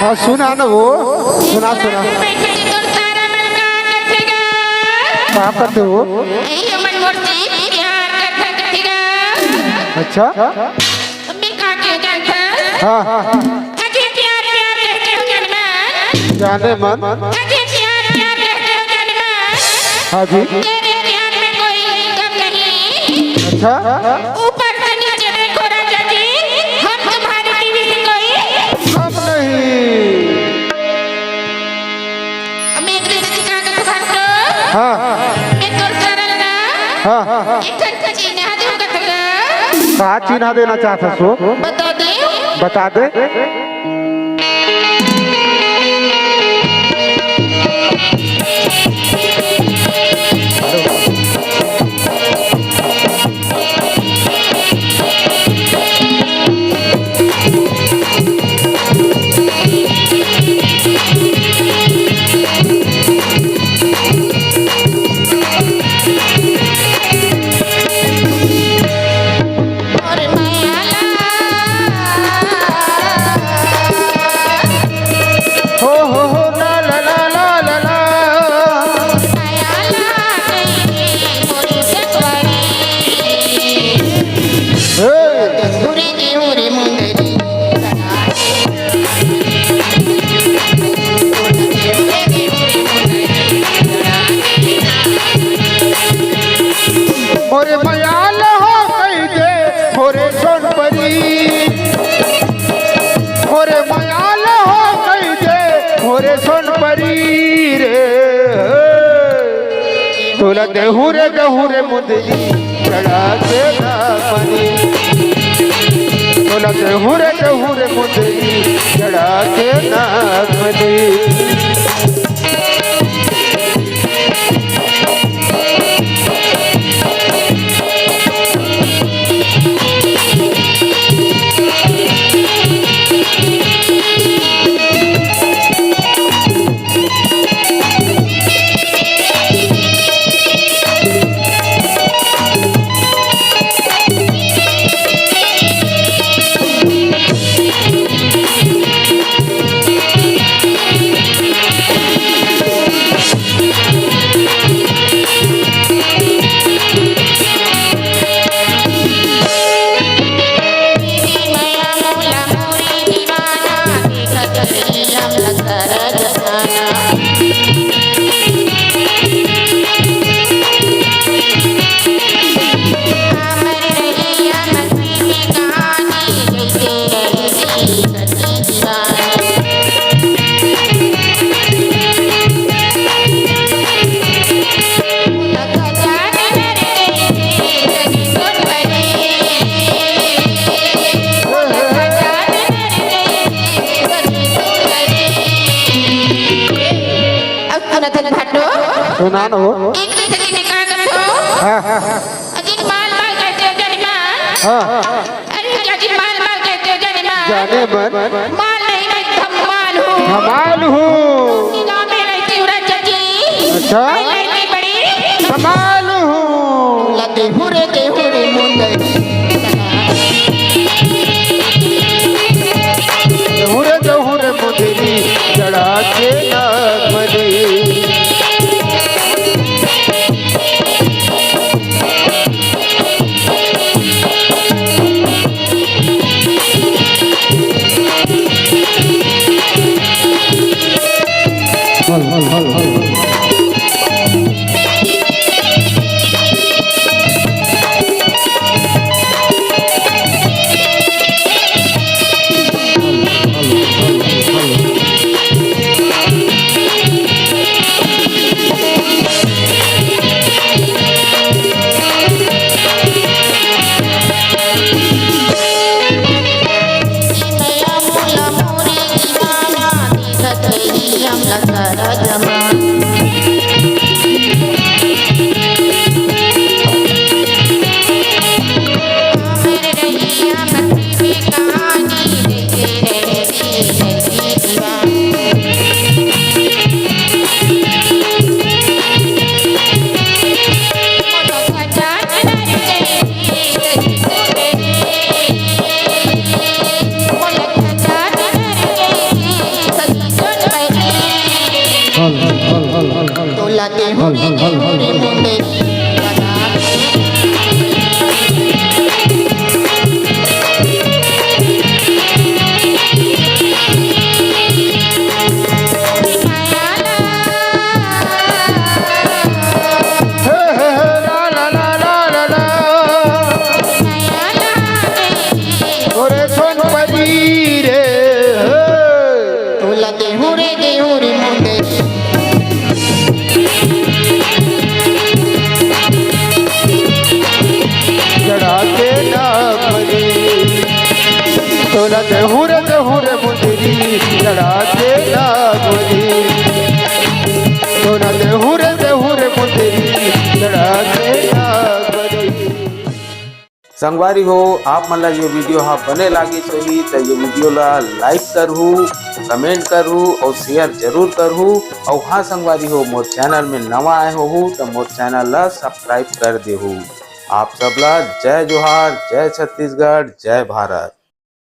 हाँ सुना ना वो सुना सुना क्या करते हो? अच्छा हाँ हाँ जाने मन हाँ जी अच्छा ऊपर से नीचे देखो राजा जी, हम तुम्हारी टीवी से कोई हम नहीं मैं एक रिश्ते का करतो हाँ मैं तोर सरलना हाँ हाँ हाँ एक ठन चिन्ह दूं कथगा कहाँ चिन्ह देना चाहता सो बता दे बता दे मोरे मयाल हो कई दे मोरे सोनपरी मोरे मयाल हो कई दे मोरे सोनपरी रे तोला देहुरे मुंदरी चढ़ा के ना पनी तोला देहुरे मुंदरी चढ़ा के ना पनी सुना ना हो एक दूसरे ने कहा करतो हाँ हाँ हाँ अजी माल कहते हो जाने मां हाँ अरे क्या जी माल कहते हो जाने मां जाने मन माल नहीं मैं धमाल हूँ धमाल हूँ गाँव में रहती हूँ राजा जी अच्छा नहीं बड़ी धमाल हूँ देहुरे मुंदरी सोना देहू रे मुंदरी लड़ाते नागोरी सोना देहू रे मुंदरी लड़ाते नागोरी। संगवारी हो आप मन ला ये वीडियो हाँ बने लागी सोही तो ये वीडियो ला लाइक करहू, कमेंट करहू और शेयर जरूर करहू। और हाँ संगवारी हो मोर चैनल में नवा आए हो तो मोर चैनल ला सब्सक्राइब कर देहू। आप सबला जय जोहार, जय छत्तीसगढ़, जय भारत।